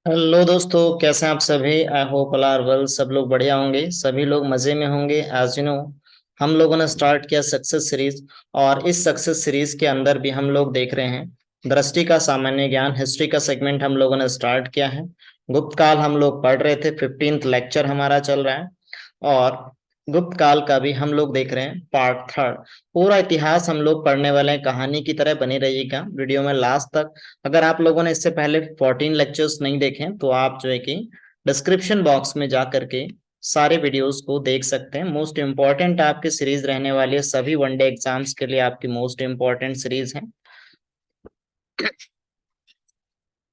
Hello दोस्तों, कैसे हैं आप सभी। I hope all are well. सब लोग बढ़िया होंगे, सभी लोग मजे में होंगे। एज यू नो, हम लोगों ने स्टार्ट किया सक्सेस सीरीज। और इस सक्सेस सीरीज के अंदर भी हम लोग देख रहे हैं दृष्टि का सामान्य ज्ञान, हिस्ट्री का सेगमेंट हम लोगों ने स्टार्ट किया है। गुप्त काल हम लोग पढ़ रहे थे, 15th लेक्चर हमारा चल रहा है। और गुप्त काल का भी हम लोग देख रहे हैं पार्ट थर्ड। पूरा इतिहास हम लोग पढ़ने वाले हैं, कहानी की तरह बनी रहिएगा वीडियो में लास्ट तक। अगर आप लोगों ने इससे पहले 14 लेक्चर्स नहीं देखे तो आप जो है कि डिस्क्रिप्शन बॉक्स में जा करके सारे वीडियोस को देख सकते हैं। मोस्ट इम्पोर्टेंट आपकी सीरीज रहने वाली है, सभी वनडे एग्जाम्स के लिए आपकी मोस्ट इम्पोर्टेंट सीरीज है।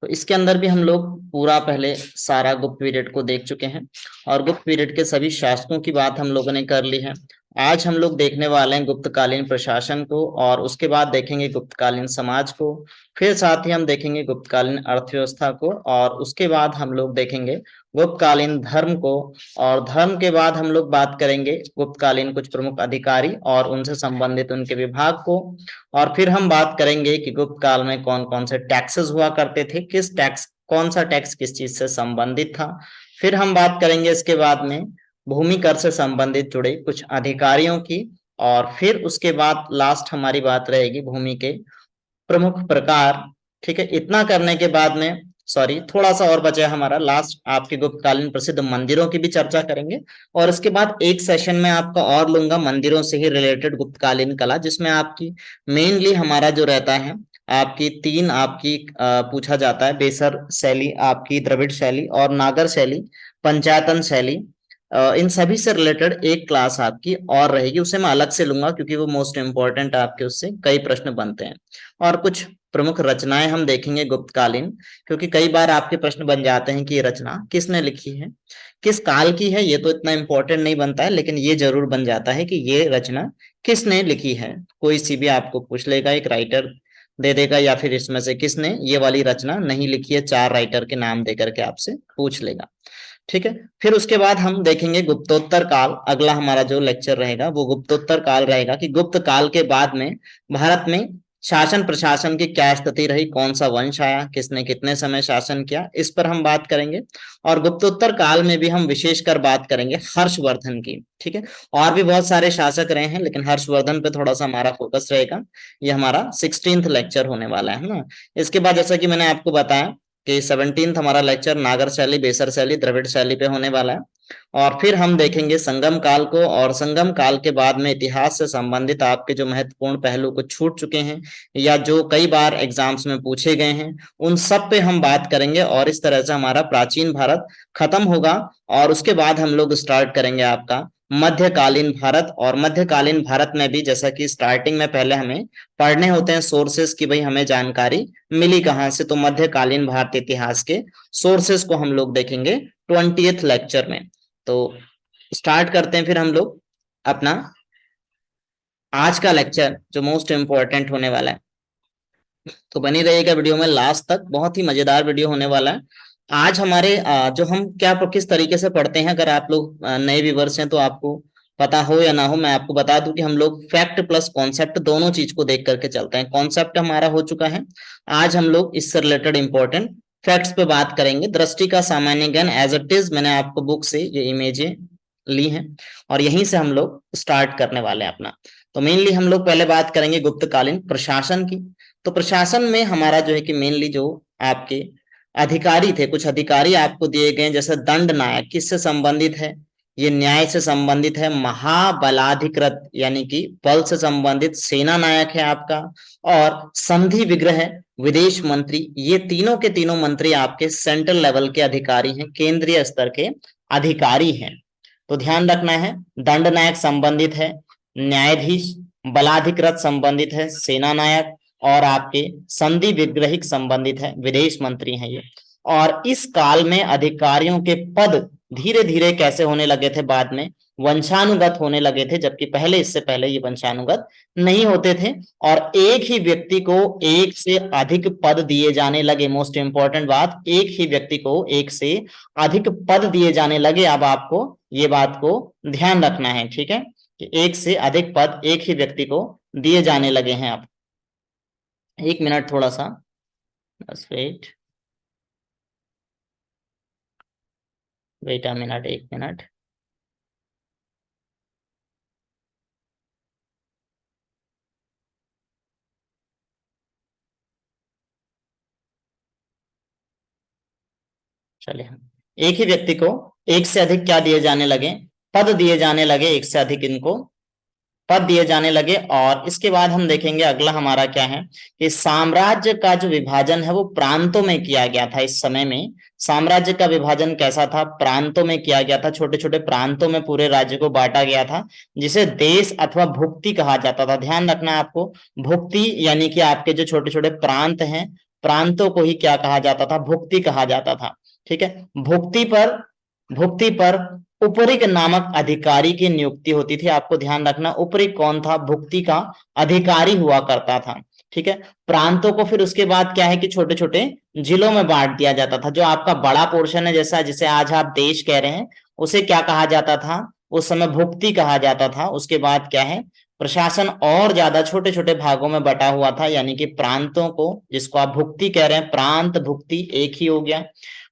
तो इसके अंदर भी हम लोग पूरा पहले सारा गुप्त पीरियड को देख चुके हैं और गुप्त पीरियड के सभी शासकों की बात हम लोगों ने कर ली है। आज हम लोग देखने वाले हैं गुप्तकालीन प्रशासन को, और उसके बाद देखेंगे गुप्तकालीन समाज को। फिर साथ ही हम देखेंगे गुप्तकालीन अर्थव्यवस्था को, और उसके बाद हम लोग देखेंगे गुप्तकालीन धर्म को। और धर्म के बाद हम लोग बात करेंगे गुप्तकालीन कुछ प्रमुख अधिकारी और उनसे संबंधित उनके विभाग को। और फिर हम बात करेंगे कि गुप्त काल में कौन कौन से टैक्सेस हुआ करते थे, किस टैक्स, कौन सा टैक्स किस चीज से संबंधित था। फिर हम बात करेंगे इसके बाद में भूमि कर से संबंधित जुड़े कुछ अधिकारियों की। और फिर उसके बाद लास्ट हमारी बात रहेगी भूमि के प्रमुख प्रकार। ठीक है, इतना करने के बाद में, सॉरी थोड़ा सा और बचा है हमारा, लास्ट आपके गुप्तकालीन प्रसिद्ध मंदिरों की भी चर्चा करेंगे। और इसके बाद एक सेशन में आपका और लूंगा मंदिरों से ही रिलेटेड गुप्तकालीन कला, जिसमें आपकी मेनली हमारा जो रहता है, आपकी तीन आपकी पूछा जाता है, बेसर शैली, आपकी द्रविड़ शैली और नागर शैली, पंचायतन शैली। इन सभी से रिलेटेड एक क्लास आपकी और रहेगी, उसे मैं अलग से लूंगा क्योंकि वो मोस्ट इंपॉर्टेंट आपके, उससे कई प्रश्न बनते हैं। और कुछ प्रमुख रचनाएं हम देखेंगे गुप्तकालीन, क्योंकि कई बार आपके प्रश्न बन जाते हैं कि ये रचना किसने लिखी है, किस काल की है। ये तो इतना इंपॉर्टेंट नहीं बनता है, लेकिन ये जरूर बन जाता है कि ये रचना किसने लिखी है। कोई सी भी आपको पूछ लेगा, एक राइटर दे देगा, या फिर इसमें से किसने ये वाली रचना नहीं लिखी है, चार राइटर के नाम देकर के आपसे पूछ लेगा। ठीक है, फिर उसके बाद हम देखेंगे गुप्तोत्तर काल। अगला हमारा जो लेक्चर रहेगा वो गुप्तोत्तर काल रहेगा, कि गुप्त काल के बाद में भारत में शासन प्रशासन की क्या स्थिति रही, कौन सा वंश आया, किसने कितने समय शासन किया, इस पर हम बात करेंगे। और गुप्तोत्तर काल में भी हम विशेषकर बात करेंगे हर्षवर्धन की। ठीक है, और भी बहुत सारे शासक रहे हैं, लेकिन हर्षवर्धन पे थोड़ा सा हमारा फोकस रहेगा। ये हमारा 16th लेक्चर होने वाला है ना। इसके बाद जैसा कि मैंने आपको बताया कि 17th हमारा लेक्चर नागर शैली, बेसर शैली, द्रविड़ शैली पे होने वाला है। और फिर हम देखेंगे संगम काल को, और संगम काल के बाद में इतिहास से संबंधित आपके जो महत्वपूर्ण पहलू कुछ छूट चुके हैं या जो कई बार एग्जाम्स में पूछे गए हैं, उन सब पे हम बात करेंगे। और इस तरह से हमारा प्राचीन भारत खत्म होगा। और उसके बाद हम लोग स्टार्ट करेंगे आपका मध्यकालीन भारत। और मध्यकालीन भारत में भी जैसा कि स्टार्टिंग में पहले हमें पढ़ने होते हैं सोर्सेस की, भाई हमें जानकारी मिली कहाँ से, तो मध्यकालीन भारतीय इतिहास के सोर्सेस को हम लोग देखेंगे 20th लेक्चर में। तो स्टार्ट करते हैं फिर हम लोग अपना आज का लेक्चर जो मोस्ट इंपॉर्टेंट होने वाला है। तो बनी रहिएगा वीडियो में लास्ट तक, बहुत ही मजेदार वीडियो होने वाला है। आज हमारे जो हम क्या किस तरीके से पढ़ते हैं, अगर आप लोग नए व्यूवर्स हैं तो आपको पता हो या ना हो, मैं आपको बता दूं कि हम लोग फैक्ट प्लस कॉन्सेप्ट दोनों चीज को देख करके चलते हैं। कॉन्सेप्ट हमारा हो चुका है, आज हम लोग इससे रिलेटेड इंपॉर्टेंट फैक्ट्स पे बात करेंगे। दृष्टि का सामान्य ज्ञान एज इट इज, मैंने आपको बुक से ये इमेजें ली हैं और यहीं से हम लोग स्टार्ट करने वाले हैं अपना। तो मेनली हम लोग पहले बात करेंगे गुप्तकालीन प्रशासन की। तो प्रशासन में हमारा जो है कि मेनली जो आपके अधिकारी थे, कुछ अधिकारी आपको दिए गए, जैसे दंड नायक किससे संबंधित है, ये न्याय से संबंधित है। महाबलाधिकृत यानी कि बल से संबंधित सेना नायक है आपका। और संधि विग्रह विदेश मंत्री, ये तीनों के तीनों मंत्री आपके सेंट्रल लेवल के अधिकारी हैं, केंद्रीय स्तर के अधिकारी हैं। तो ध्यान रखना है, दंड नायक संबंधित है, न्यायाधीश, बलाधिकृत संबंधित है, सेना नायक, और आपके संधि विग्रहिक संबंधित है, विदेश मंत्री हैं ये। और इस काल में अधिकारियों के पद धीरे धीरे कैसे होने लगे थे, बाद में वंशानुगत होने लगे थे, जबकि पहले, इससे पहले ये वंशानुगत नहीं होते थे। और एक ही व्यक्ति को एक से अधिक पद दिए जाने लगे। मोस्ट इंपॉर्टेंट बात, एक ही व्यक्ति को एक से अधिक पद दिए जाने लगे। अब आपको ये बात को ध्यान रखना है, ठीक है, कि एक से अधिक पद एक ही व्यक्ति को दिए जाने लगे हैं। अब एक मिनट थोड़ा सा, बस wait. Wait a minute, 1 minute. चलिए, हम एक ही व्यक्ति को एक से अधिक क्या दिए जाने लगे, पद दिए जाने लगे, एक से अधिक इनको पद दिए जाने लगे। और इसके बाद हम देखेंगे अगला हमारा क्या है कि साम्राज्य का जो विभाजन है वो प्रांतों में किया गया था। इस समय में साम्राज्य का विभाजन कैसा था, प्रांतों में किया गया था, छोटे छोटे प्रांतों में पूरे राज्य को बांटा गया था, जिसे देश अथवा भुक्ति कहा जाता था। ध्यान रखना आपको, भुक्ति यानी कि आपके जो छोटे छोटे प्रांत हैं, प्रांतों को ही क्या कहा जाता था, भुक्ति कहा जाता था। ठीक है, भुक्ति पर उपरिक नामक अधिकारी की नियुक्ति होती थी। आपको ध्यान रखना, उपरिक कौन था, भुक्ति का अधिकारी हुआ करता था। ठीक है, प्रांतों को फिर उसके बाद क्या है कि छोटे छोटे जिलों में बांट दिया जाता था। जो आपका बड़ा पोर्शन है, जैसा जिसे आज आप देश कह रहे हैं, उसे क्या कहा जाता था, उस समय भुक्ति कहा जाता था। उसके बाद क्या है, प्रशासन और ज्यादा छोटे छोटे भागों में बटा हुआ था, यानी कि प्रांतों को, जिसको आप भुक्ति कह रहे हैं, प्रांत भुक्ति एक ही हो गया,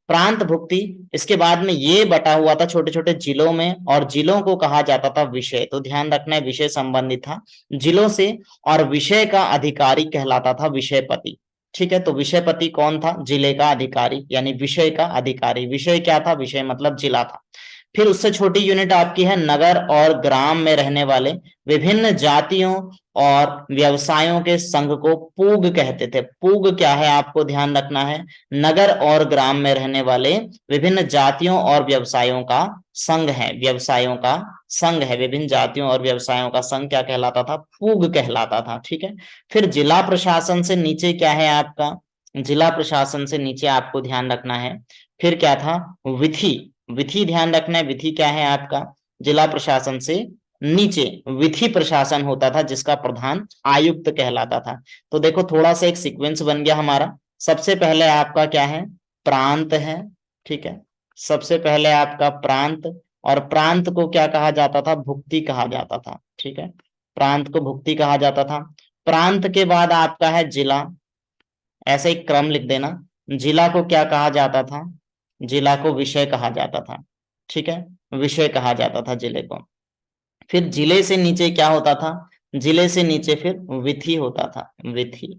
प्रांत भुक्ति। इसके बाद में ये बटा हुआ था छोटे छोटे जिलों में, और जिलों को कहा जाता था विषय। तो ध्यान रखना है, विषय संबंधित था जिलों से, और विषय का अधिकारी कहलाता था विषयपति। ठीक है, तो विषयपति कौन था, जिले का अधिकारी, यानी विषय का अधिकारी। विषय क्या था, विषय मतलब जिला था। फिर उससे छोटी यूनिट आपकी है नगर और ग्राम में रहने वाले विभिन्न जातियों और व्यवसायों के संघ को पूग कहते थे। पूग क्या है, आपको ध्यान रखना है, नगर और ग्राम में रहने वाले विभिन्न जातियों और व्यवसायों का संघ है, व्यवसायों का संघ है, विभिन्न जातियों और व्यवसायों का संघ क्या कहलाता था, पूग कहलाता था। ठीक है, फिर जिला प्रशासन से नीचे क्या है आपका, जिला प्रशासन से नीचे आपको ध्यान रखना है फिर क्या था, विधि। विधि ध्यान रखना है, विधि क्या है आपका, जिला प्रशासन से नीचे विधि प्रशासन होता था, जिसका प्रधान आयुक्त कहलाता था। तो देखो थोड़ा सा एक सीक्वेंस बन गया हमारा। सबसे पहले आपका क्या है, प्रांत है। ठीक है, सबसे पहले आपका प्रांत, और प्रांत को क्या कहा जाता था, भुक्ति कहा जाता था। ठीक है, प्रांत को भुक्ति कहा जाता था। प्रांत के बाद आपका है जिला, ऐसे एक क्रम लिख देना। जिला को क्या कहा जाता था, जिला को विषय कहा जाता था। ठीक है, विषय कहा जाता था जिले को। फिर जिले से नीचे क्या होता था, जिले से नीचे फिर विधि होता था, विधि।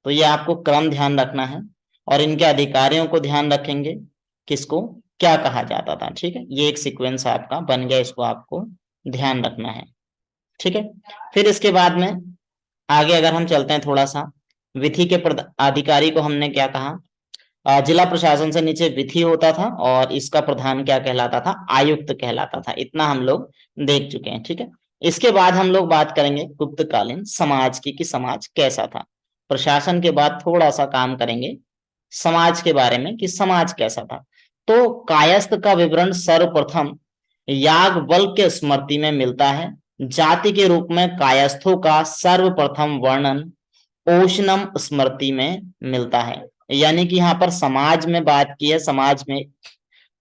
तो ये आपको क्रम ध्यान रखना है, और इनके अधिकारियों को ध्यान रखेंगे, किसको क्या कहा जाता था। ठीक है, ये एक सीक्वेंस आपका बन गया, इसको आपको ध्यान रखना है। ठीक है, फिर इसके बाद में आगे अगर हम चलते हैं थोड़ा सा, विधि के अधिकारी को हमने क्या कहा, जिला प्रशासन से नीचे विधि होता था, और इसका प्रधान क्या कहलाता था, आयुक्त कहलाता था। इतना हम लोग देख चुके हैं। ठीक है, इसके बाद हम लोग बात करेंगे गुप्तकालीन समाज की, कि समाज कैसा था। प्रशासन के बाद थोड़ा सा काम करेंगे समाज के बारे में, कि समाज कैसा था। तो कायस्थ का विवरण सर्वप्रथम याज्ञवल्क्य स्मृति में मिलता है। जाति के रूप में कायस्थों का सर्वप्रथम वर्णन ओशनम स्मृति में मिलता है। यानी कि यहाँ पर समाज में बात की है, समाज में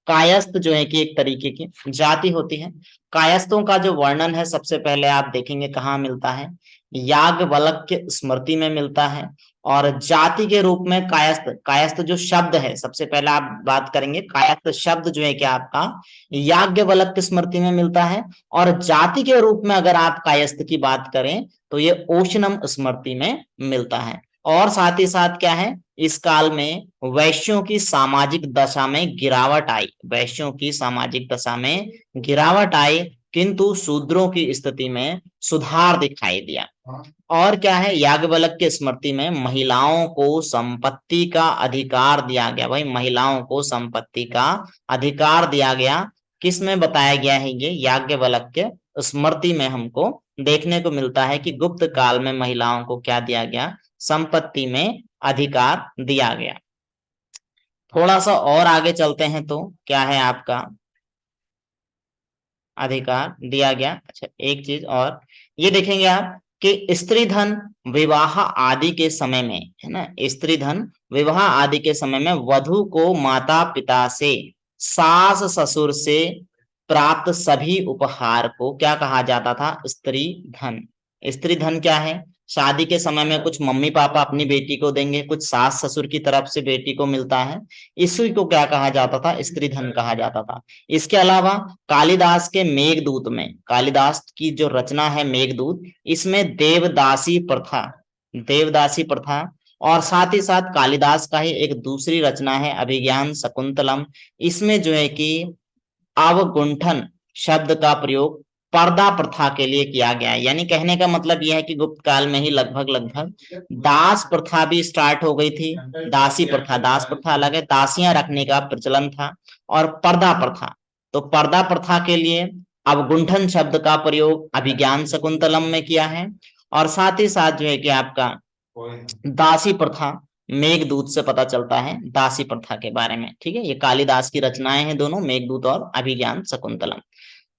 कायस्थ जो है कि एक तरीके की जाति होती है। कायस्थों का जो वर्णन है सबसे पहले आप देखेंगे कहाँ मिलता है, याज्ञवल्क्य स्मृति में मिलता है। और जाति के रूप में कायस्थ, कायस्थ जो शब्द है सबसे पहले आप बात करेंगे, कायस्थ शब्द जो है कि आपका याज्ञवल्क्य स्मृति में मिलता है। और जाति के रूप में अगर आप कायस्थ की बात करें तो ये ओशनम स्मृति में मिलता है। और साथ ही साथ क्या है, इस काल में वैश्यों की सामाजिक दशा में गिरावट आई, वैश्यों की सामाजिक दशा में गिरावट आई, किंतु शूद्रों की स्थिति में सुधार दिखाई दिया। और क्या है, याज्ञवल्क्य स्मृति में महिलाओं को संपत्ति का अधिकार दिया गया। भाई महिलाओं को संपत्ति का अधिकार दिया गया, किसमें बताया गया है, ये याज्ञवल्क्य स्मृति में हमको देखने को मिलता है कि गुप्त काल में महिलाओं को क्या दिया गया, संपत्ति में अधिकार दिया गया। थोड़ा सा और आगे चलते हैं तो क्या है आपका, अधिकार दिया गया। अच्छा एक चीज और ये देखेंगे आप कि स्त्री धन विवाह आदि के समय में, है ना, स्त्री धन विवाह आदि के समय में वधु को माता पिता से, सास ससुर से प्राप्त सभी उपहार को क्या कहा जाता था, स्त्री धन। स्त्री धन क्या है, शादी के समय में कुछ मम्मी पापा अपनी बेटी को देंगे, कुछ सास ससुर की तरफ से बेटी को मिलता है, इसी को क्या कहा जाता था, स्त्री धन कहा जाता था। इसके अलावा कालिदास के मेघदूत में, कालिदास की जो रचना है मेघदूत, इसमें देवदासी प्रथा, देवदासी प्रथा, और साथ ही साथ कालिदास का ही एक दूसरी रचना है अभिज्ञान शकुंतलम, इसमें जो है कि अवगुंठन शब्द का प्रयोग पर्दा प्रथा के लिए किया गया है। यानी कहने का मतलब यह है कि गुप्त काल में ही लगभग लगभग दास प्रथा भी स्टार्ट हो गई थी। दासी प्रथा, दास प्रथा अलग है, दासियां रखने का प्रचलन था। और पर्दा प्रथा, तो पर्दा प्रथा के लिए अवगुंठन शब्द का प्रयोग अभिज्ञान शकुंतलम में किया है। और साथ ही साथ जो है कि आपका दासी प्रथा मेघदूत से पता चलता है, दासी प्रथा के बारे में। ठीक है, ये कालिदास की रचनाएं हैं दोनों, मेघदूत और अभिज्ञान शकुंतलम।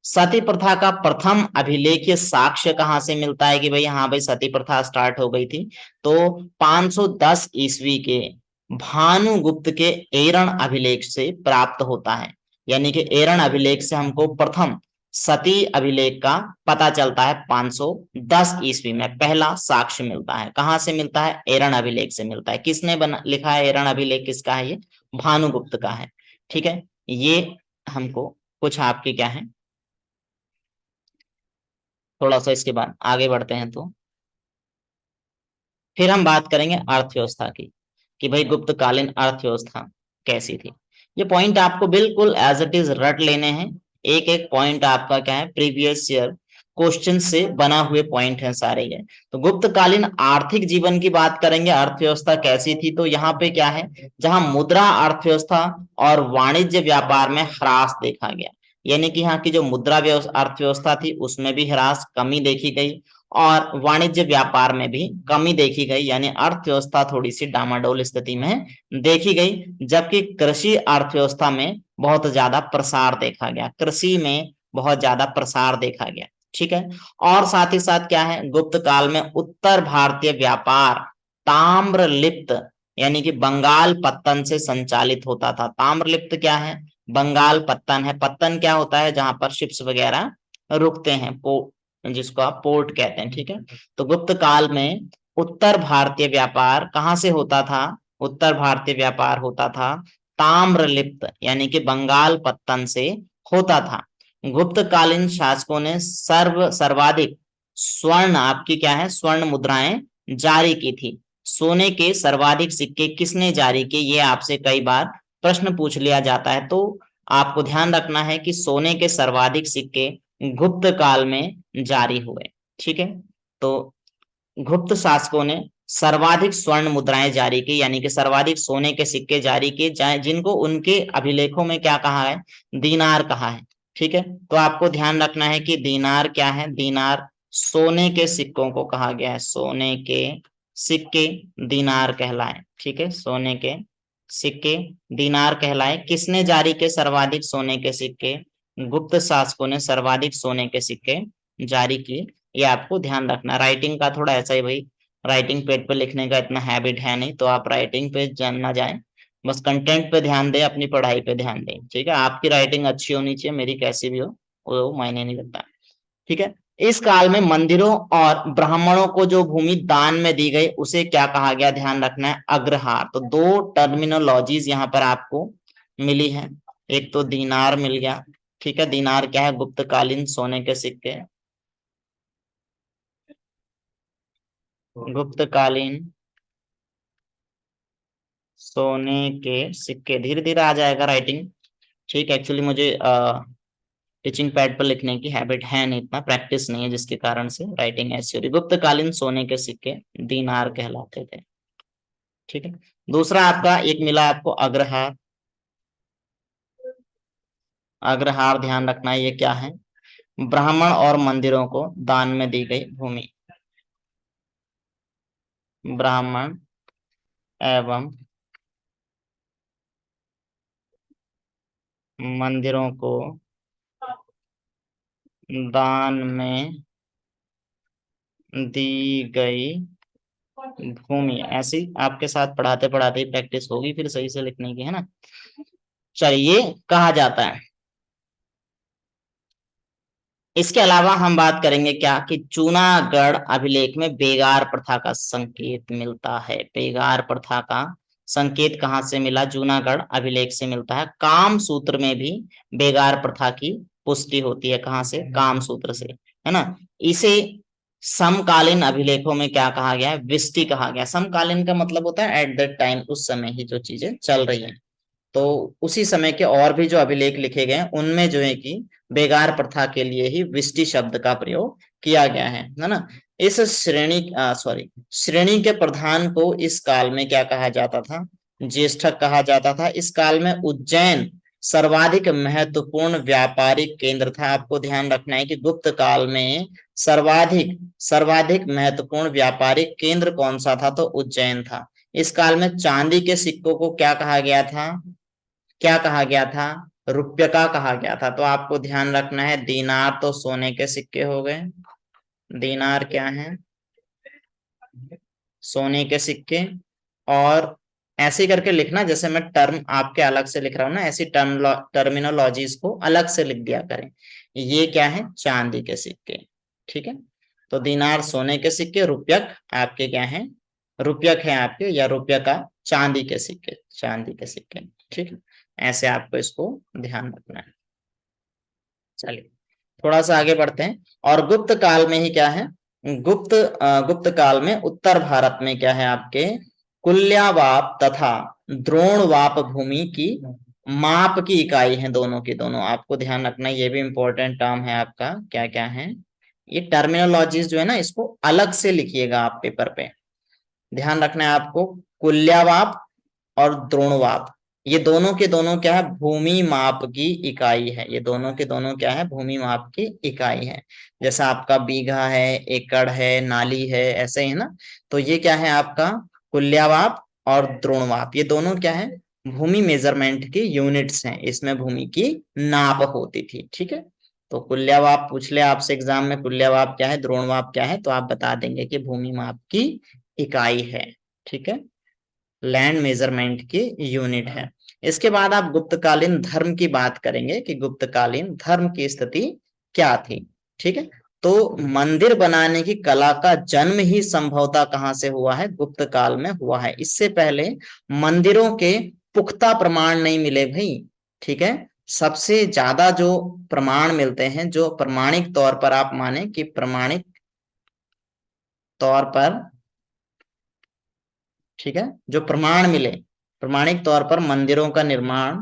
सती प्रथा का प्रथम अभिलेख्य साक्ष्य कहां से मिलता है कि भाई हाँ भाई सती प्रथा स्टार्ट हो गई थी, तो 510 ईस्वी के भानुगुप्त के एरण अभिलेख से प्राप्त होता है। यानी कि एरण अभिलेख से हमको प्रथम सती अभिलेख का पता चलता है, 510 ईस्वी में पहला साक्ष्य मिलता है। कहां से मिलता है, एरण अभिलेख से मिलता है। किसने बना लिखा है एरण अभिलेख, किसका है ये, भानुगुप्त का है। ठीक है, ये हमको कुछ आपकी क्या है, थोड़ा सा इसके बाद आगे बढ़ते हैं तो फिर हम बात करेंगे अर्थव्यवस्था की, कि भाई गुप्तकालीन अर्थव्यवस्था कैसी थी। ये पॉइंट आपको बिल्कुल एज इट इज रट लेने हैं। एक एक पॉइंट आपका क्या है, प्रीवियस ईयर क्वेश्चन से बना हुए पॉइंट है सारे ये। तो गुप्तकालीन आर्थिक जीवन की बात करेंगे, अर्थव्यवस्था कैसी थी, तो यहाँ पे क्या है, जहां मुद्रा अर्थव्यवस्था और वाणिज्य व्यापार में ह्रास देखा गया। यानी कि यहाँ की जो मुद्रा अर्थव्यवस्था थी उसमें भी ह्रास, कमी देखी गई, और वाणिज्य व्यापार में भी कमी देखी गई। यानी अर्थव्यवस्था थोड़ी सी डामाडोल स्थिति में देखी गई, जबकि कृषि अर्थव्यवस्था में बहुत ज्यादा प्रसार देखा गया, कृषि में बहुत ज्यादा प्रसार देखा गया। ठीक है, और साथ ही साथ क्या है, गुप्त काल में उत्तर भारतीय व्यापार ताम्रलिप्त यानी कि बंगाल पत्तन से संचालित होता था। ताम्रलिप्त क्या है, बंगाल पत्तन है। पत्तन क्या होता है, जहां पर शिप्स वगैरह रुकते हैं, जिसको आप पोर्ट कहते हैं। ठीक है, तो गुप्त काल में उत्तर भारतीय व्यापार कहां से होता था, उत्तर भारतीय व्यापार होता था ताम्रलिप्त यानी कि बंगाल पत्तन से होता था। गुप्तकालीन शासकों ने सर्वाधिक स्वर्ण, आपकी क्या है, स्वर्ण मुद्राएं जारी की थी। सोने के सर्वाधिक सिक्के किसने जारी किए, ये आपसे कई बार प्रश्न पूछ लिया जाता है। तो आपको ध्यान रखना है कि सोने के सर्वाधिक सिक्के गुप्त काल में जारी हुए। ठीक है, तो गुप्त शासकों ने सर्वाधिक स्वर्ण मुद्राएं जारी की, यानी कि सर्वाधिक सोने के सिक्के जारी किए, जिनको उनके अभिलेखों में क्या कहा है, दीनार कहा है। ठीक है, तो आपको ध्यान रखना है कि दीनार क्या है, दीनार सोने के सिक्कों को कहा गया है, सोने के सिक्के दीनार कहलाए। ठीक है, सोने के सिक्के दीनार कहलाए। किसने जारी किए सर्वाधिक सोने के सिक्के, गुप्त शासकों ने सर्वाधिक सोने के सिक्के जारी किए। ये आपको ध्यान रखना। राइटिंग का थोड़ा ऐसा ही भाई, राइटिंग पेड पे लिखने का इतना हैबिट है नहीं, तो आप राइटिंग पे ना जाए, बस कंटेंट पे ध्यान दें, अपनी पढ़ाई पे ध्यान दें। ठीक है, आपकी राइटिंग अच्छी होनी चाहिए, मेरी कैसी भी हो वो मायने नहीं लगता। ठीक है, इस काल में मंदिरों और ब्राह्मणों को जो भूमि दान में दी गई उसे क्या कहा गया, ध्यान रखना है, अग्रहार। तो दो टर्मिनोलॉजीज यहाँ पर आपको मिली है, एक तो दीनार मिल गया। ठीक है, दीनार क्या है, गुप्तकालीन सोने के सिक्के, गुप्तकालीन सोने के सिक्के। धीरे धीरे आ जाएगा राइटिंग। ठीक है, एक्चुअली मुझे टीचिंग पैड पर लिखने की हैबिट है नहीं, इतना प्रैक्टिस नहीं है, जिसके कारण से राइटिंग ऐसी हो रही। गुप्तकालीन सोने के सिक्के दीनार कहलाते थे। ठीक है, दूसरा आपका एक मिला आपको अग्रहार। अग्रहार ध्यान रखना है, ये क्या है, ब्राह्मण और मंदिरों को दान में दी गई भूमि, ब्राह्मण एवं मंदिरों को दान में दी गई भूमि। ऐसी आपके साथ पढ़ाते पढ़ाते ही प्रैक्टिस होगी फिर सही से लिखने की, है ना। चलिए, कहा जाता है इसके अलावा हम बात करेंगे क्या कि जूनागढ़ अभिलेख में बेगार प्रथा का संकेत मिलता है। बेगार प्रथा का संकेत कहाँ से मिला? जूनागढ़ अभिलेख से मिलता है। काम सूत्र में भी बेगार प्रथा की पुष्टि होती है। कहाँ से? काम सूत्र से, है ना। इसे समकालीन अभिलेखों में क्या कहा गया है? विष्टि कहा गया। समकालीन का मतलब होता है एट दैट टाइम, उस समय ही जो चीजें चल रही हैं। तो उसी समय के और भी जो अभिलेख लिखे गए हैं उनमें जो है कि बेगार प्रथा के लिए ही विष्टि शब्द का प्रयोग किया गया है ना। इस श्रेणी के प्रधान को इस काल में क्या कहा जाता था? ज्येष्ठक कहा जाता था। इस काल में उज्जैन सर्वाधिक महत्वपूर्ण व्यापारिक केंद्र था। आपको ध्यान रखना है कि गुप्त काल में सर्वाधिक सर्वाधिक महत्वपूर्ण व्यापारिक केंद्र कौन सा था? तो उज्जैन था। इस काल में चांदी के सिक्कों को क्या कहा गया था? क्या कहा गया था? रुपया कहा गया था। तो आपको ध्यान रखना है, दीनार तो सोने के सिक्के हो गए। दीनार क्या है? सोने के सिक्के। और ऐसे करके लिखना, जैसे मैं टर्म आपके अलग से लिख रहा हूं ना, ऐसी टर्मिनोलॉजीज को अलग से लिख दिया करें। ये क्या है? चांदी के सिक्के। ठीक है। तो दीनार सोने के सिक्के, रुपयक आपके क्या है? रुपयक है आपके, या रुपया का चांदी के सिक्के, चांदी के सिक्के। ठीक है। ऐसे आपको इसको ध्यान रखना है। चलिए थोड़ा सा आगे बढ़ते हैं। और गुप्त काल में ही क्या है? गुप्त काल में उत्तर भारत में क्या है आपके? कुल्यावाप तथा द्रोणवाप भूमि की माप की इकाई है। दोनों की दोनों आपको ध्यान रखना है। ये भी इंपॉर्टेंट टर्म है आपका। क्या क्या है ये टर्मिनोलॉजीज जो है ना, इसको अलग से लिखिएगा आप पेपर पे। ध्यान रखना है आपको। कुल्यावाप और द्रोणवाप, ये दोनों के दोनों क्या है? भूमि माप की इकाई है। ये दोनों के दोनों क्या है? भूमि माप की इकाई है। जैसा आपका बीघा है, एकड़ है, नाली है, ऐसे ही ना। तो ये क्या है आपका? कुल्यावाप और द्रोणवाप, ये दोनों क्या है? भूमि मेजरमेंट की यूनिट्स हैं। इसमें भूमि की नाप होती थी। ठीक है। तो कुल्यावाप पूछ ले आपसे एग्जाम में, कुल्यावाप क्या है, द्रोणवाप क्या है, तो आप बता देंगे कि भूमि माप की इकाई है। ठीक है। लैंड मेजरमेंट की यूनिट है। इसके बाद आप गुप्तकालीन धर्म की बात करेंगे कि गुप्तकालीन धर्म की स्थिति क्या थी। ठीक है। तो मंदिर बनाने की कला का जन्म ही संभवतः कहां से हुआ है? गुप्त काल में हुआ है। इससे पहले मंदिरों के पुख्ता प्रमाण नहीं मिले भाई। ठीक है। सबसे ज्यादा जो प्रमाण मिलते हैं, जो प्रमाणिक तौर पर आप माने कि प्रमाणिक तौर पर, ठीक है, जो प्रमाण मिले प्रमाणिक तौर पर मंदिरों का निर्माण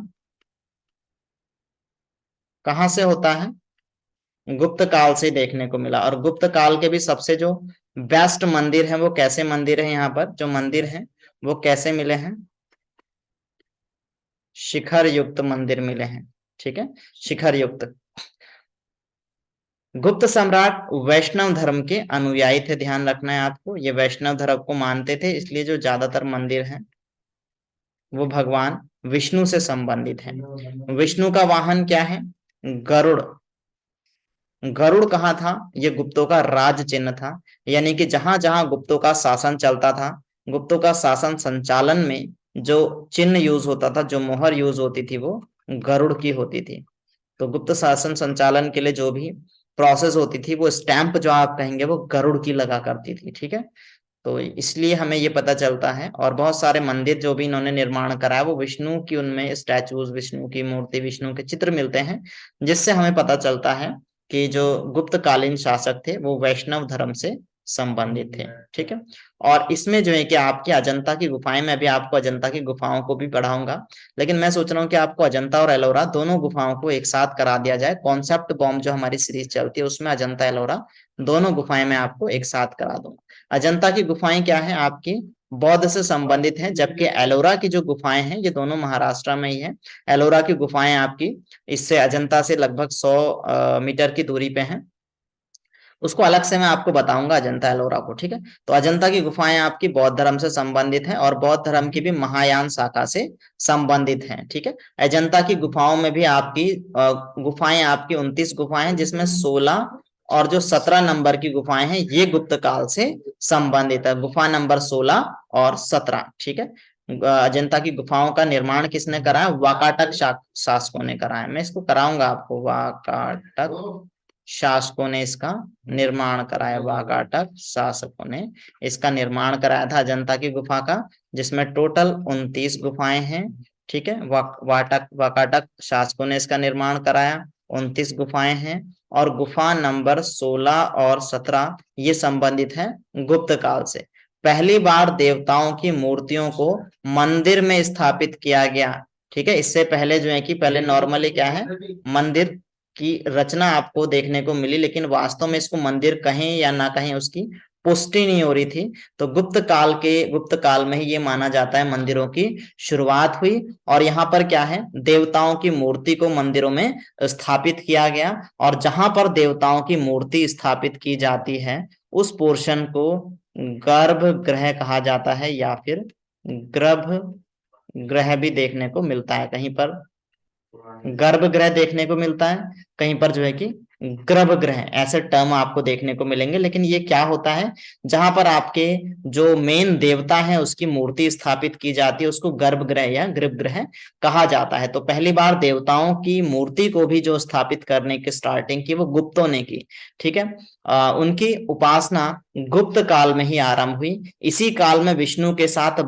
कहां से होता है? गुप्त काल से देखने को मिला। और गुप्त काल के भी सबसे जो बेस्ट मंदिर है वो कैसे मंदिर है? यहाँ पर जो मंदिर है वो कैसे मिले हैं? शिखर युक्त मंदिर मिले हैं। ठीक है। शिखर युक्त। गुप्त सम्राट वैष्णव धर्म के अनुयायी थे। ध्यान रखना है आपको, ये वैष्णव धर्म को मानते थे, इसलिए जो ज्यादातर मंदिर हैं वो भगवान विष्णु से संबंधित है। विष्णु का वाहन क्या है? गरुड़। गरुड़ कहाँ था? ये गुप्तों का राज चिन्ह था। यानी कि जहां जहां गुप्तों का शासन चलता था, गुप्तों का शासन संचालन में जो चिन्ह यूज होता था, जो मोहर यूज होती थी, वो गरुड़ की होती थी। तो गुप्त शासन संचालन के लिए जो भी प्रोसेस होती थी, वो स्टैंप जो आप कहेंगे वो गरुड़ की लगा करती थी। ठीक है। तो इसलिए हमें ये पता चलता है। और बहुत सारे मंदिर जो भी इन्होंने निर्माण कराया वो विष्णु की, उनमें स्टैचूज, विष्णु की मूर्ति, विष्णु के चित्र मिलते हैं, जिससे हमें पता चलता है कि जो गुप्तकालीन शासक थे वो वैष्णव धर्म से संबंधित थे। ठीक है। और इसमें जो है कि आपकी अजंता की गुफाएं, मैं भी आपको अजंता की गुफाओं को भी पढ़ाऊंगा, लेकिन मैं सोच रहा हूँ कि आपको अजंता और एलोरा दोनों गुफाओं को एक साथ करा दिया जाए। कॉन्सेप्ट बॉम्ब जो हमारी सीरीज चलती है उसमें अजंता एलोरा दोनों गुफाएं मैं आपको एक साथ करा दूंगा। अजंता की गुफाएं क्या है आपकी? बौद्ध से संबंधित हैं, जबकि एलोरा की जो गुफाएं हैं ये दोनों महाराष्ट्र में ही है। एलोरा की गुफाएं आपकी इससे अजंता से लगभग 100 मीटर की दूरी पे हैं। उसको अलग से मैं आपको बताऊंगा अजंता एलोरा को। ठीक है। तो अजंता की गुफाएं आपकी बौद्ध धर्म से संबंधित हैं और बौद्ध धर्म की भी महायान शाखा से संबंधित हैं। ठीक है। अजंता की गुफाओं में भी आपकी गुफाएं आपकी 29 गुफाएं हैं, जिसमें 16 और जो 17 नंबर की गुफाएं हैं ये गुप्त काल से संबंधित है। गुफा नंबर 16 और 17। ठीक है। अजंता की गुफाओं का निर्माण किसने कराया? वाकाटक शासकों ने कराया। मैं इसको कराऊंगा आपको, वाकाटक शासकों ने इसका निर्माण कराया, वाकाटक शासकों ने इसका निर्माण कराया था अजंता की गुफा का, जिसमें टोटल 29 गुफाएं हैं। ठीक है, वाकाटक शासकों ने इसका निर्माण कराया, 29 गुफाएं हैं। और गुफा नंबर 16 और 17 ये संबंधित है गुप्त काल से। पहली बार देवताओं की मूर्तियों को मंदिर में स्थापित किया गया। ठीक है, इससे पहले जो है कि पहले नॉर्मली क्या है, मंदिर की रचना आपको देखने को मिली, लेकिन वास्तव में इसको मंदिर कहें या ना कहें उसकी पुष्टि नहीं हो रही थी। तो गुप्त काल में ही ये माना जाता है मंदिरों की शुरुआत हुई। और यहाँ पर क्या है, देवताओं की मूर्ति को मंदिरों में स्थापित किया गया, और जहां पर देवताओं की मूर्ति स्थापित की जाती है उस पोर्शन को गर्भगृह कहा जाता है, या फिर गर्भगृह भी देखने को मिलता है। कहीं पर गर्भगृह देखने को मिलता है, कहीं पर जो है कि गर्भगृह, ऐसे टर्म आपको देखने को मिलेंगे। लेकिन ये क्या होता है, जहां पर आपके जो मेन देवता है उसकी मूर्ति स्थापित की जाती है उसको गर्भगृह या गर्भगृह कहा जाता है। तो पहली बार देवताओं की मूर्ति को भी जो स्थापित करने की स्टार्टिंग की वो गुप्तों ने की। ठीक है, उनकी उपासना गुप्त काल में ही आरंभ हुई। इसी काल में विष्णु के साथ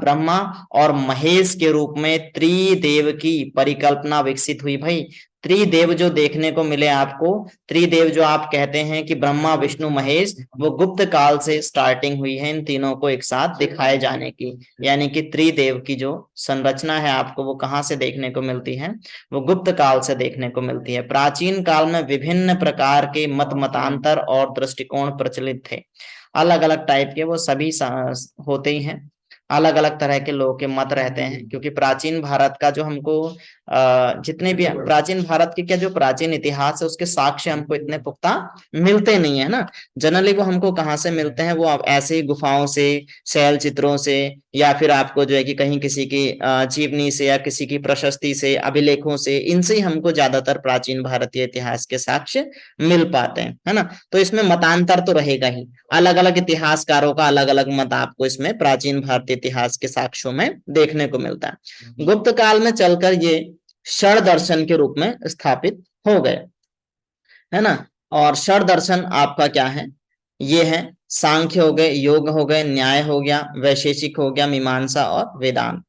ब्रह्मा और महेश के रूप में त्रिदेव की परिकल्पना विकसित हुई। भाई त्रिदेव जो देखने को मिले आपको, त्रिदेव जो आप कहते हैं कि ब्रह्मा विष्णु महेश, वो गुप्त काल से स्टार्टिंग हुई है इन तीनों को एक साथ दिखाए जाने की। यानी कि त्रिदेव की जो संरचना है आपको वो कहाँ से देखने को मिलती है, वो गुप्त काल से देखने को मिलती है। प्राचीन काल में विभिन्न प्रकार के मतांतर और दृष्टिकोण प्रचलित थे, अलग अलग टाइप के, वो सभी होते ही हैं, अलग अलग तरह के लोगों के मत रहते हैं। क्योंकि प्राचीन भारत का जो हमको जितने भी प्राचीन भारत के क्या जो प्राचीन इतिहास है उसके साक्ष्य हमको इतने पुख्ता मिलते नहीं है ना। जनरली वो हमको कहाँ से मिलते हैं, वो ऐसे ही गुफाओं से, शैल चित्रों से, या फिर आपको जो है कि कहीं किसी की जीवनी से या किसी की प्रशस्ति से, अभिलेखों से, इनसे ही हमको ज्यादातर प्राचीन भारतीय इतिहास के साक्ष्य मिल पाते हैं, है ना। तो इसमें मतांतर तो रहेगा ही, अलग अलग इतिहासकारों का अलग अलग मत आपको इसमें प्राचीन भारतीय इतिहास के साक्ष्यों में देखने को मिलता है। गुप्त काल में चलकर ये षड दर्शन के रूप में स्थापित हो गए, है ना। और षड दर्शन आपका क्या है, ये है सांख्य हो गए, योग हो गए, न्याय हो गया, वैशेषिक हो गया, मीमांसा और वेदांत।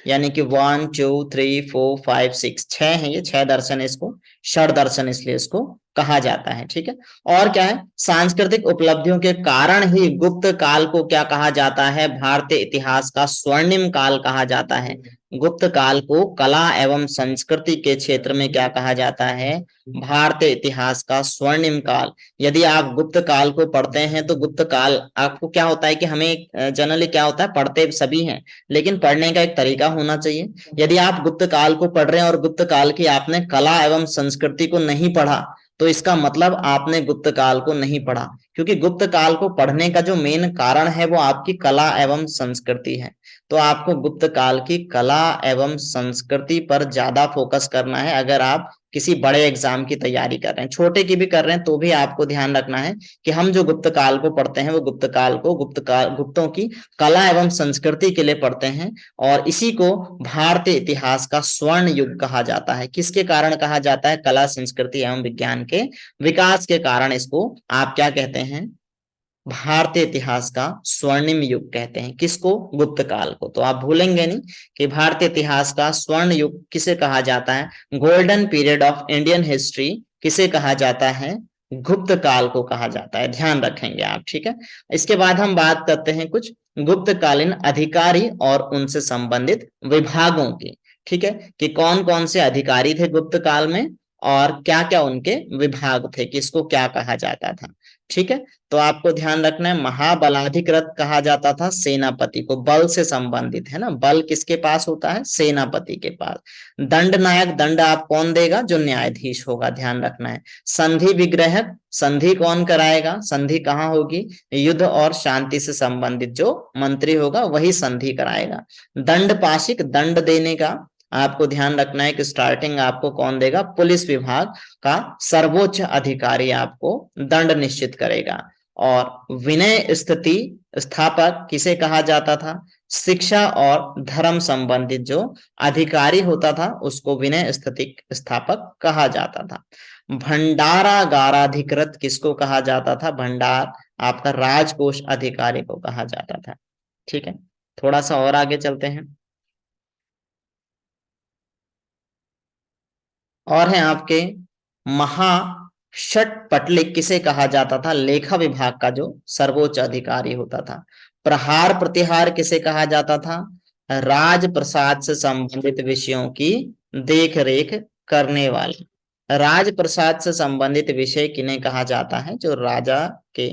यानी कि 1 2 3 4 5 6 छह है, ये 6 दर्शन है, इसको षड दर्शन इसलिए इसको कहा जाता है। ठीक है, और क्या है, सांस्कृतिक उपलब्धियों के कारण ही गुप्त काल को क्या कहा जाता है, भारतीय इतिहास का स्वर्णिम काल कहा जाता है। गुप्त काल को कला एवं संस्कृति के क्षेत्र में क्या कहा जाता है, भारतीय इतिहास का स्वर्णिम काल। यदि आप गुप्त काल को पढ़ते हैं तो गुप्त काल आपको क्या होता है कि हमें जनरली क्या होता है, पढ़ते सभी हैं लेकिन पढ़ने का एक तरीका होना चाहिए। यदि आप गुप्त काल को पढ़ रहे हैं और गुप्त काल की आपने कला एवं संस्कृति को नहीं पढ़ा तो इसका मतलब आपने गुप्त काल को नहीं पढ़ा, क्योंकि गुप्त काल को पढ़ने का जो मेन कारण है वो आपकी कला एवं संस्कृति है। तो आपको गुप्त काल की कला एवं संस्कृति पर ज्यादा फोकस करना है अगर आप किसी बड़े एग्जाम की तैयारी कर रहे हैं। छोटे की भी कर रहे हैं तो भी आपको ध्यान रखना है कि हम जो गुप्त काल को पढ़ते हैं वो गुप्तों की कला एवं संस्कृति के लिए पढ़ते हैं। और इसी को भारतीय इतिहास का स्वर्ण युग कहा जाता है। किसके कारण कहा जाता है, कला संस्कृति एवं विज्ञान के विकास के कारण इसको आप क्या कहते हैं, भारतीय इतिहास का स्वर्णिम युग कहते हैं। किसको, गुप्त काल को। तो आप भूलेंगे नहीं कि भारतीय इतिहास का स्वर्ण युग किसे कहा जाता है, golden period of Indian history किसे कहा जाता है, गुप्त काल को कहा जाता है, ध्यान रखेंगे आप। ठीक है, इसके बाद हम बात करते हैं कुछ गुप्तकालीन अधिकारी और उनसे संबंधित विभागों की। ठीक है, कि कौन कौन से अधिकारी थे गुप्त काल में और क्या क्या उनके विभाग थे, किसको क्या कहा जाता था। ठीक है, तो आपको ध्यान रखना है, महाबलाधिकृत कहा जाता था सेनापति को, बल से संबंधित है ना, बल किसके पास होता है, सेनापति के पास। दंड नायक, दंड आप कौन देगा, जो न्यायाधीश होगा, ध्यान रखना है। संधि विग्रहक, संधि कौन कराएगा, संधि कहाँ होगी, युद्ध और शांति से संबंधित जो मंत्री होगा वही संधि कराएगा। दंड पाशिक, दंड देने का आपको ध्यान रखना है कि स्टार्टिंग आपको कौन देगा, पुलिस विभाग का सर्वोच्च अधिकारी आपको दंड निश्चित करेगा। और विनय स्थिति स्थापक किसे कहा जाता था, शिक्षा और धर्म संबंधित जो अधिकारी होता था उसको विनय स्थिति स्थापक कहा जाता था। भंडारागाराधिकृत किसको कहा जाता था? भंडार आपका राजकोष अधिकारी को कहा जाता था। ठीक है, थोड़ा सा और आगे चलते हैं। और है आपके महाषटपटलिक किसे कहा जाता था? लेखा विभाग का जो सर्वोच्च अधिकारी होता था। प्रहार प्रतिहार किसे कहा जाता था? राज प्रसाद से संबंधित विषयों की देख रेख करने वाले। राज प्रसाद से संबंधित विषय किन्हें कहा जाता है? जो राजा के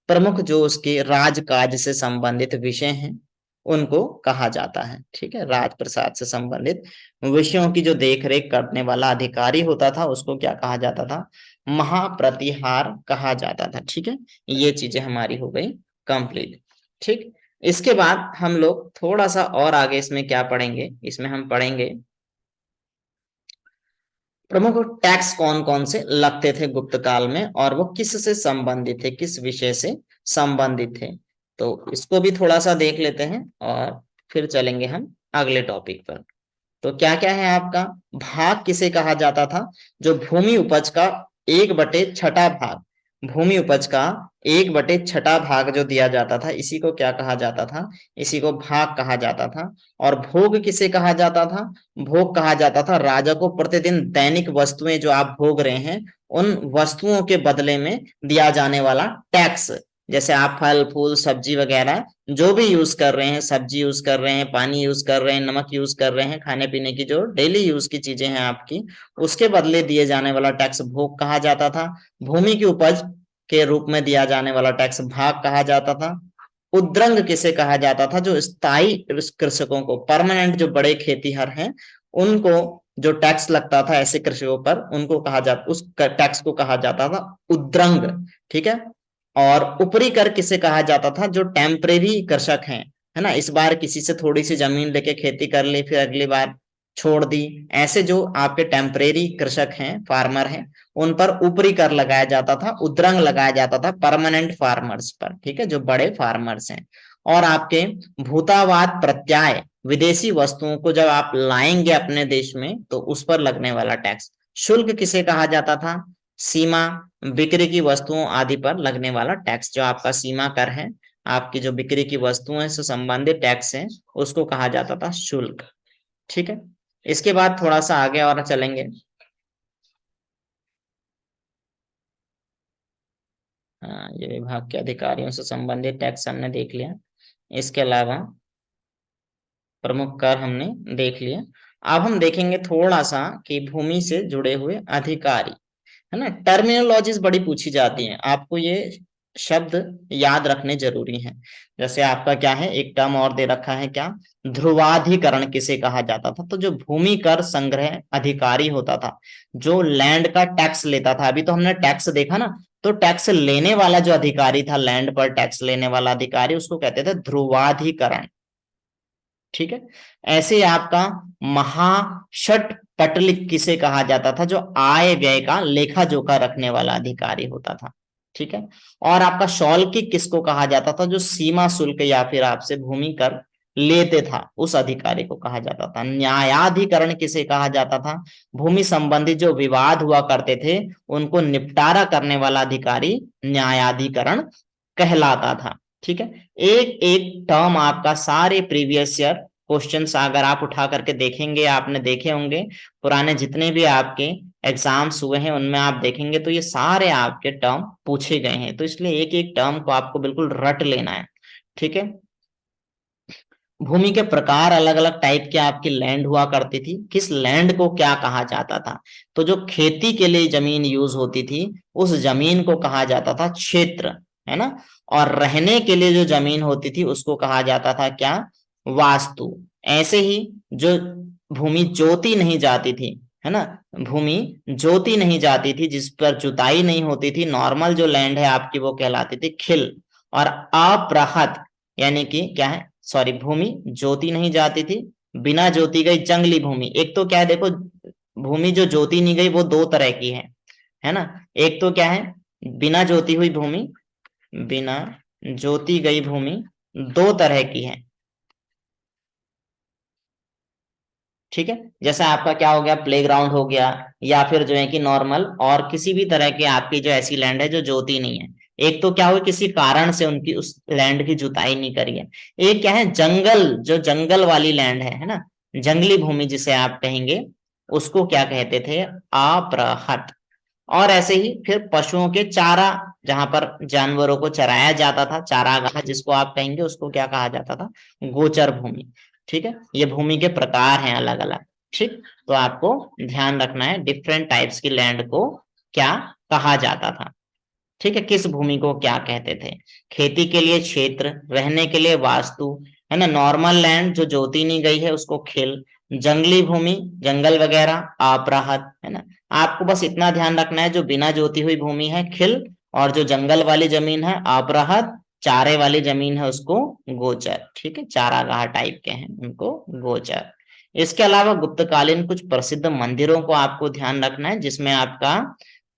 प्रमुख, जो उसके राजकाज से संबंधित विषय हैं, उनको कहा जाता है। ठीक है, राजप्रसाद से संबंधित विषयों की जो देखरेख करने वाला अधिकारी होता था, उसको क्या कहा जाता था? महाप्रतिहार कहा जाता था। ठीक है, ये चीजें हमारी हो गई कंप्लीट। ठीक, इसके बाद हम लोग थोड़ा सा और आगे इसमें क्या पढ़ेंगे? इसमें हम पढ़ेंगे प्रमुख टैक्स कौन कौन से लगते थे गुप्त काल में, और वो किस से संबंधित थे, किस विषय से संबंधित थे। तो इसको भी थोड़ा सा देख लेते हैं और फिर चलेंगे हम अगले टॉपिक पर। तो क्या क्या है आपका? भाग किसे कहा जाता था? जो भूमि उपज का 1/6 भाग, भूमि उपज का 1/6 भाग जो दिया जाता था, इसी को क्या कहा जाता था? इसी को भाग कहा जाता था। और भोग किसे कहा जाता था? भोग कहा जाता था राजा को प्रतिदिन दैनिक वस्तुएं जो आप भोग रहे हैं, उन वस्तुओं के बदले में दिया जाने वाला टैक्स। जैसे आप फल फूल सब्जी वगैरह जो भी यूज कर रहे हैं, सब्जी यूज कर रहे हैं, पानी यूज कर रहे हैं, नमक यूज कर रहे हैं, खाने पीने की जो डेली यूज की चीजें हैं आपकी, उसके बदले दिए जाने वाला टैक्स भोग कहा जाता था। भूमि की उपज के रूप में दिया जाने वाला टैक्स भाग कहा जाता था। उद्रंग किसे कहा जाता था? जो स्थायी कृषकों को, परमानेंट जो बड़े खेतीहर हैं, उनको जो टैक्स लगता था ऐसे कृषकों पर, उनको कहा जाता, उस टैक्स को कहा जाता था उद्रंग। ठीक है, और ऊपरी कर किसे कहा जाता था? जो टेम्परेरी कृषक हैं, है ना, इस बार किसी से थोड़ी सी जमीन लेके खेती कर ली, फिर अगली बार छोड़ दी, ऐसे जो आपके टेम्परेरी कृषक हैं, फार्मर हैं, उन पर ऊपरी कर लगाया जाता था, उद्रंग लगाया जाता था परमानेंट फार्मर्स पर। ठीक है, जो बड़े फार्मर्स हैं। और आपके भूतावाद प्रत्याय, विदेशी वस्तुओं को जब आप लाएंगे अपने देश में, तो उस पर लगने वाला टैक्स। शुल्क किसे कहा जाता था? सीमा, बिक्री की वस्तुओं आदि पर लगने वाला टैक्स, जो आपका सीमा कर है, आपकी जो बिक्री की वस्तुएं से संबंधित टैक्स है, उसको कहा जाता था शुल्क। ठीक है, इसके बाद थोड़ा सा आगे और चलेंगे। हाँ, ये विभाग के अधिकारियों से संबंधित टैक्स हमने देख लिया। इसके अलावा प्रमुख कर हमने देख लिया। अब हम देखेंगे थोड़ा सा कि भूमि से जुड़े हुए अधिकारी, है ना, टर्मिनोलॉजीज बड़ी पूछी जाती हैं, आपको ये शब्द याद रखने जरूरी हैं। जैसे आपका क्या है, एक टर्म और दे रखा है, क्या? ध्रुवाधिकरण किसे कहा जाता था? तो जो भूमि कर संग्रह अधिकारी होता था, जो लैंड का टैक्स लेता था, अभी तो हमने टैक्स देखा ना, तो टैक्स लेने वाला जो अधिकारी था, लैंड पर टैक्स लेने वाला अधिकारी, उसको कहते थे ध्रुवाधिकरण। ठीक है, ऐसे ही आपका महाषट पटलिक किसे कहा जाता था? जो आय व्यय का लेखा जोखा रखने वाला अधिकारी होता था। ठीक है, और आपका शौल्किक किसको कहा जाता था? जो सीमा शुल्क या फिर आपसे भूमि कर लेते था, उस अधिकारी को कहा जाता था। न्यायाधिकरण किसे कहा जाता था? भूमि संबंधी जो विवाद हुआ करते थे, उनको निपटारा करने वाला अधिकारी न्यायाधिकरण कहलाता था। ठीक है, एक एक टर्म आपका सारे प्रीवियस ईयर क्वेश्चंस अगर आप उठा करके देखेंगे, आपने देखे होंगे पुराने जितने भी आपके एग्जाम्स हुए हैं, उनमें आप देखेंगे तो ये सारे आपके टर्म पूछे गए हैं। तो इसलिए एक एक टर्म को आपको बिल्कुल रट लेना है। ठीक है, भूमि के प्रकार, अलग अलग टाइप की आपकी लैंड हुआ करती थी, किस लैंड को क्या कहा जाता था? तो जो खेती के लिए जमीन यूज होती थी, उस जमीन को कहा जाता था क्षेत्र, है ना। और रहने के लिए जो जमीन होती थी, उसको कहा जाता था क्या? वास्तु। ऐसे ही जो भूमि जोती नहीं जाती थी, है ना, भूमि जोती नहीं जाती थी, जिस पर जुताई नहीं होती थी, नॉर्मल जो लैंड है आपकी, वो कहलाती थी खिल। और अप्रहत यानी कि क्या है, सॉरी, भूमि जोती नहीं जाती थी, बिना जोती गई जंगली भूमि। एक तो क्या है, देखो, भूमि जो जोती नहीं गई वो दो तरह की है ना। एक तो क्या है, बिना जोती हुई भूमि, बिना जोती गई भूमि दो तरह की है। ठीक है, जैसा आपका क्या हो गया, प्लेग्राउंड हो गया, या फिर जो है कि नॉर्मल और किसी भी तरह के आपकी जो ऐसी लैंड है जो जोती नहीं है। एक तो क्या हुआ, किसी कारण से उनकी उस लैंड की जुताई नहीं करी है। एक क्या है, जंगल, जो जंगल वाली लैंड है ना, जंगली भूमि जिसे आप कहेंगे, उसको क्या कहते थे, अपृहत। और ऐसे ही फिर पशुओं के चारा, जहां पर जानवरों को चराया जाता था, चारागाह जिसको आप कहेंगे, उसको क्या कहा जाता था, गोचर भूमि। ठीक है, ये भूमि के प्रकार हैं अलग अलग। ठीक, तो आपको ध्यान रखना है डिफरेंट टाइप्स की लैंड को क्या कहा जाता था। ठीक है, किस भूमि को क्या कहते थे, खेती के लिए क्षेत्र, रहने के लिए वास्तु, है ना, नॉर्मल लैंड जो जोती नहीं गई है उसको खेल, जंगली भूमि, जंगल वगैरह, अपराहत, है ना। आपको बस इतना ध्यान रखना है, जो बिना जोती हुई भूमि है खिल, और जो जंगल वाली जमीन है अपराहत, चारे वाली जमीन है उसको गोचर। ठीक है, चारागाह टाइप के हैं उनको गोचर। इसके अलावा गुप्तकालीन कुछ प्रसिद्ध मंदिरों को आपको ध्यान रखना है, जिसमें आपका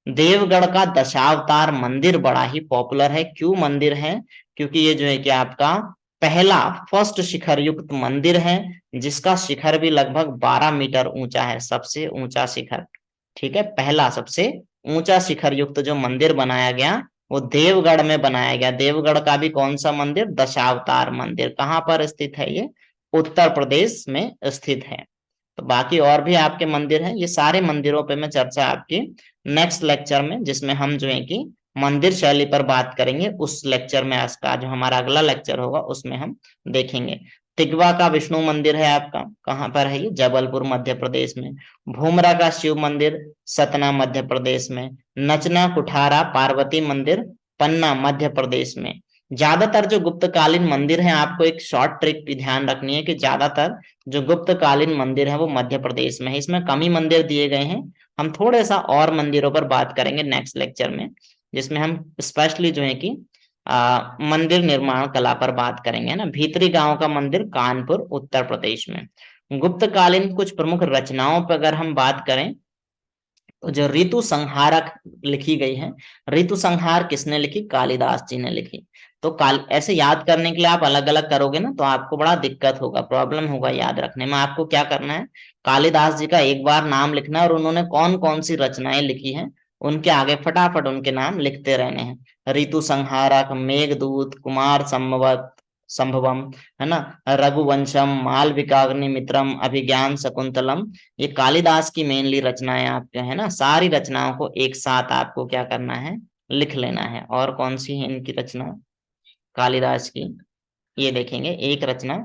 देवगढ़ का दशावतार मंदिर बड़ा ही पॉपुलर है। क्यों मंदिर है, क्योंकि ये जो है कि आपका पहला फर्स्ट शिखर युक्त मंदिर है, जिसका शिखर भी लगभग 12 मीटर ऊंचा है, सबसे ऊंचा शिखर। ठीक है, पहला सबसे ऊंचा शिखर युक्त जो मंदिर बनाया गया वो देवगढ़ में बनाया गया। देवगढ़ का भी कौन सा मंदिर, दशावतार मंदिर। कहाँ पर स्थित है ये, उत्तर प्रदेश में स्थित है। तो बाकी और भी आपके मंदिर हैं, ये सारे मंदिरों पे मैं चर्चा आपकी नेक्स्ट लेक्चर में, जिसमें हम जो है कि मंदिर शैली पर बात करेंगे, उस लेक्चर में आज का जो हमारा अगला लेक्चर होगा उसमें हम देखेंगे। तिगवा का विष्णु मंदिर है आपका, कहाँ पर है ये, जबलपुर मध्य प्रदेश में। भूमरा का शिव मंदिर, सतना मध्य प्रदेश में। नचना कुठारा पार्वती मंदिर, पन्ना मध्य प्रदेश में। ज्यादातर जो गुप्तकालीन मंदिर हैं, आपको एक शॉर्ट ट्रिक भी ध्यान रखनी है कि ज्यादातर जो गुप्तकालीन मंदिर है वो मध्य प्रदेश में है। इसमें कम ही मंदिर दिए गए हैं। हम थोड़े सा और मंदिरों पर बात करेंगे नेक्स्ट लेक्चर में, जिसमें हम स्पेशली जो है कि मंदिर निर्माण कला पर बात करेंगे ना। भीतरी गांव का मंदिर, कानपुर उत्तर प्रदेश में। गुप्तकालीन कुछ प्रमुख रचनाओं पर अगर हम बात करें, तो जो ऋतु संहारक लिखी गई है, ऋतु संहार किसने लिखी, कालिदास जी ने लिखी। तो काल ऐसे याद करने के लिए आप अलग अलग करोगे ना तो आपको बड़ा दिक्कत होगा, प्रॉब्लम होगा याद रखने में। आपको क्या करना है, कालिदास जी का एक बार नाम लिखना है और उन्होंने कौन कौन सी रचनाएं लिखी हैं उनके आगे फटाफट उनके नाम लिखते रहने हैं। ऋतु संहारक, मेघदूत, कुमार संभवत संभवम, है ना, रघुवंशम, मालविकाग्निमित्रम, अभिज्ञान शकुंतलम। ये कालिदास की मेनली रचनाएं आपके है ना, सारी रचनाओं को एक साथ आपको क्या करना है, लिख लेना है। और कौन सी है इनकी रचना कालिदास की, ये देखेंगे एक रचना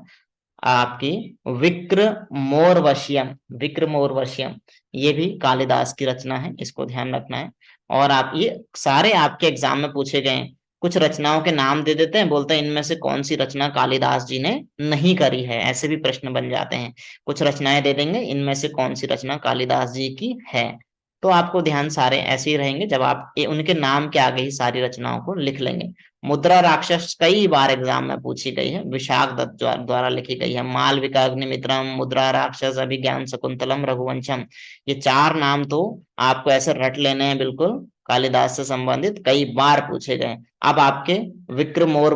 आपकी विक्रमोर्वशीयम। विक्रमोर्वशीयम ये भी कालिदास की रचना है, इसको ध्यान रखना है। और आप ये सारे आपके एग्जाम में पूछे गए, कुछ रचनाओं के नाम दे देते हैं, बोलते हैं इनमें से कौन सी रचना कालिदास जी ने नहीं करी है, ऐसे भी प्रश्न बन जाते हैं। कुछ रचनाएं दे देंगे, इनमें से कौन सी रचना कालिदास जी की है। तो आपको ध्यान सारे ऐसे ही रहेंगे जब आप उनके नाम के आगे ही सारी रचनाओं को लिख लेंगे। मुद्रा राक्षस कई बार एग्जाम में पूछी गई है, विशाख दत्त द्वारा लिखी गई है। मालविका अग्निमित्रम, मुद्रा राक्षस, अभिज्ञान शकुंतलम, रघुवंशम, ये चार नाम तो आपको ऐसे रट लेने हैं बिल्कुल, कालिदास से संबंधित कई बार पूछे गए। अब आपके विक्रमोर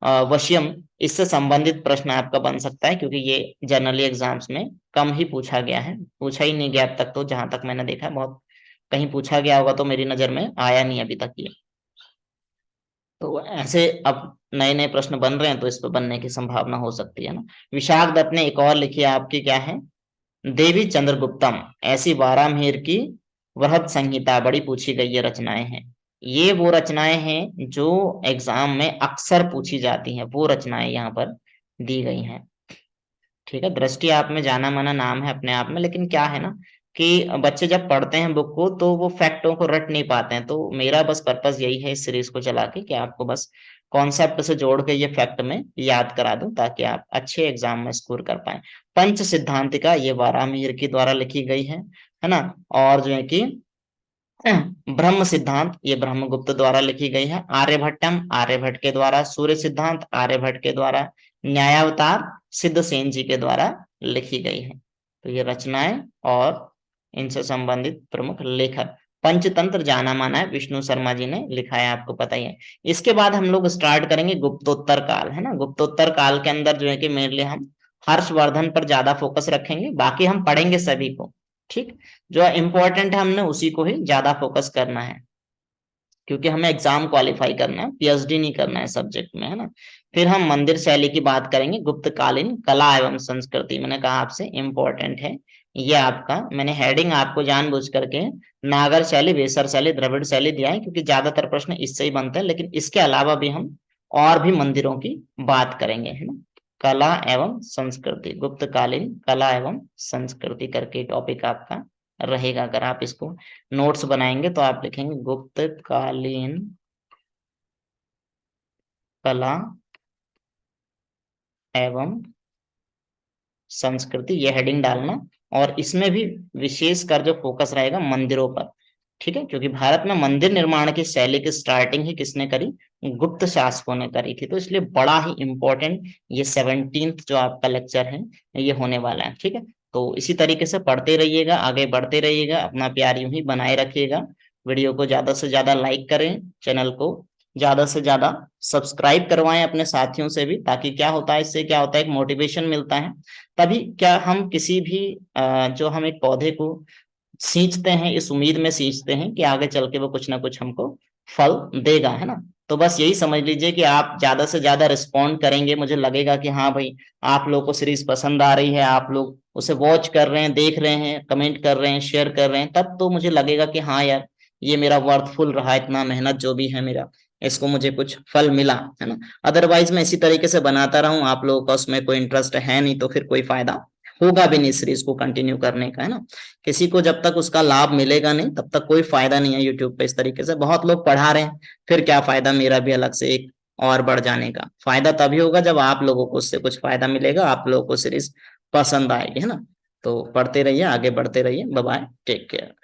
वश्यम, इससे संबंधित प्रश्न आपका बन सकता है, क्योंकि ये जनरली एग्जाम्स में कम ही पूछा गया है, पूछा ही नहीं गया अब तक, तो जहां तक मैंने देखा है बहुत कहीं पूछा गया होगा तो मेरी नजर में आया नहीं अभी तक ये। तो ऐसे अब नए नए प्रश्न बन रहे हैं तो इस पर बनने की संभावना हो सकती है ना। विशाख दत्त ने एक और लिखी है आपकी, क्या है, देवी चंद्रगुप्तम। ऐसी वारामहीर की वृहद संहिता, बड़ी पूछी गई ये रचनाएं हैं। ये वो रचनाएं हैं जो एग्जाम में अक्सर पूछी जाती हैं, वो रचनाएं यहाँ पर दी गई हैं। ठीक है, दृष्टि आप में जाना माना नाम है अपने आप में, लेकिन क्या है ना कि बच्चे जब पढ़ते हैं बुक को तो वो फैक्टों को रट नहीं पाते हैं। तो मेरा बस पर्पस यही है इस सीरीज को चला के कि आपको बस कॉन्सेप्ट से जोड़ के ये फैक्ट में याद करा दूं, ताकि आप अच्छे एग्जाम में स्कोर कर पाए। पंच सिद्धांतिका ये वारामिहिर की द्वारा लिखी गई है ना। और जो है कि ब्रह्म सिद्धांत ये ब्रह्मगुप्त द्वारा लिखी गई है। आर्यभट्टम, आर्यभट्ट के द्वारा। सूर्य सिद्धांत आर्यभट्ट के द्वारा। न्यायावतार सिद्धसेन जी के द्वारा लिखी गई है। तो ये रचनाएं और इनसे संबंधित प्रमुख लेखक। पंचतंत्र जाना माना है, विष्णु शर्मा जी ने लिखा है, आपको पता ही है। इसके बाद हम लोग स्टार्ट करेंगे गुप्तोत्तर काल, है ना। गुप्तोत्तर काल के अंदर जो है कि मेनली हम हर्षवर्धन पर ज्यादा फोकस रखेंगे, बाकी हम पढ़ेंगे सभी को, ठीक। जो इम्पोर्टेंट है हमने उसी को ही ज्यादा फोकस करना है, क्योंकि हमें एग्जाम क्वालिफाई करना है, पीएचडी नहीं करना है सब्जेक्ट में, है ना। फिर हम मंदिर शैली की बात करेंगे, गुप्तकालीन कला एवं संस्कृति, मैंने कहा आपसे इम्पोर्टेंट है ये आपका। मैंने हेडिंग आपको जानबूझ करके नागर शैली, वेसर शैली, द्रविड़ शैली दिया है, क्योंकि ज्यादातर प्रश्न इससे ही बनते हैं, लेकिन इसके अलावा भी हम और भी मंदिरों की बात करेंगे, है ना। कला एवं संस्कृति, गुप्तकालीन कला एवं संस्कृति करके टॉपिक आपका रहेगा। अगर आप इसको नोट्स बनाएंगे तो आप लिखेंगे गुप्तकालीन कला एवं संस्कृति, ये हेडिंग डालना। और इसमें भी विशेष कर जो फोकस रहेगा मंदिरों पर, ठीक है, क्योंकि भारत में मंदिर निर्माण की शैली की स्टार्टिंग ही किसने करी, गुप्त शासकों ने करी थी। तो इसलिए बड़ा ही इंपॉर्टेंट ये 17th जो आपका लेक्चर है ये होने वाला है, ठीक है। तो इसी तरीके से पढ़ते रहिएगा, आगे बढ़ते रहिएगा, अपना प्यार यूं ही बनाए रखिएगा। वीडियो को ज्यादा से ज्यादा लाइक करें, चैनल को ज्यादा से ज्यादा सब्सक्राइब करवाएं अपने साथियों से भी, ताकि क्या होता है, इससे क्या होता है, एक मोटिवेशन मिलता है। तभी क्या हम किसी भी जो हम एक पौधे को सींचते हैं, इस उम्मीद में सींचते हैं कि आगे चल के वो कुछ ना कुछ हमको फल देगा, है ना। तो बस यही समझ लीजिए कि आप ज्यादा से ज्यादा रिस्पॉन्ड करेंगे, मुझे लगेगा कि हाँ भाई आप लोगों को सीरीज पसंद आ रही है, आप लोग उसे वॉच कर रहे हैं, देख रहे हैं, कमेंट कर रहे हैं, शेयर कर रहे हैं, तब तो मुझे लगेगा कि हाँ यार ये मेरा वर्थफुल रहा, इतना मेहनत जो भी है मेरा, इसको मुझे कुछ फल मिला, है ना। अदरवाइज मैं इसी तरीके से बनाता रहूं, आप लोगों का उसमें कोई इंटरेस्ट है नहीं, तो फिर कोई फायदा होगा भी नहीं सीरीज को कंटिन्यू करने का, है ना। किसी को जब तक उसका लाभ मिलेगा नहीं तब तक कोई फायदा नहीं है यूट्यूब पे। इस तरीके से बहुत लोग पढ़ा रहे हैं, फिर क्या फायदा मेरा भी अलग से एक और बढ़ जाने का। फायदा तभी होगा जब आप लोगों को उससे कुछ फायदा मिलेगा, आप लोगों को सीरीज पसंद आएगी, है ना। तो पढ़ते रहिए, आगे बढ़ते रहिए। Bye bye, take care.